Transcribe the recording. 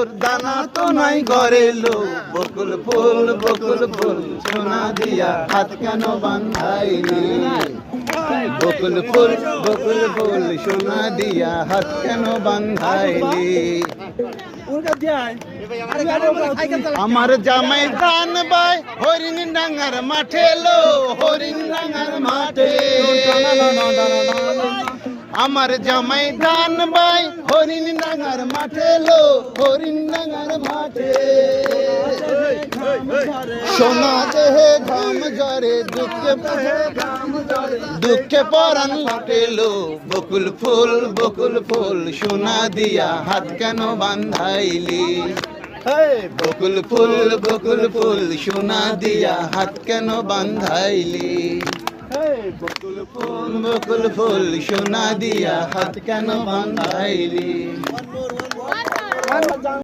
তোর দানা তো নাই ঘরে লো বকুল ফুল সোনা দিয়া হাত কেন বান্ধাইলি বকুল ফুল সোনা দিয়া হাত কেন বান্ধাইলি আমার জামাই ধান বাই হরিণ ডাঙ্গার মাঠে লো হরিণ ডাঙ্গার মাঠে আমার জামাই ধান বাই হরিণ ডাঙ্গার মাঠে লো হরিণ ডাঙ্গার মাঠে সোনা দেহে ঘাম ঝরে দুঃখে পরাণ লাটে লো বকুল ফুল সোনা দিয়া হাত কেন বান্ধাইলি বকুল ফুল সোনা দিয়া হাত কেন বান্ধাইলি বকুল ফুল সোনা দিয়া হাত কেন বান্ধাইলি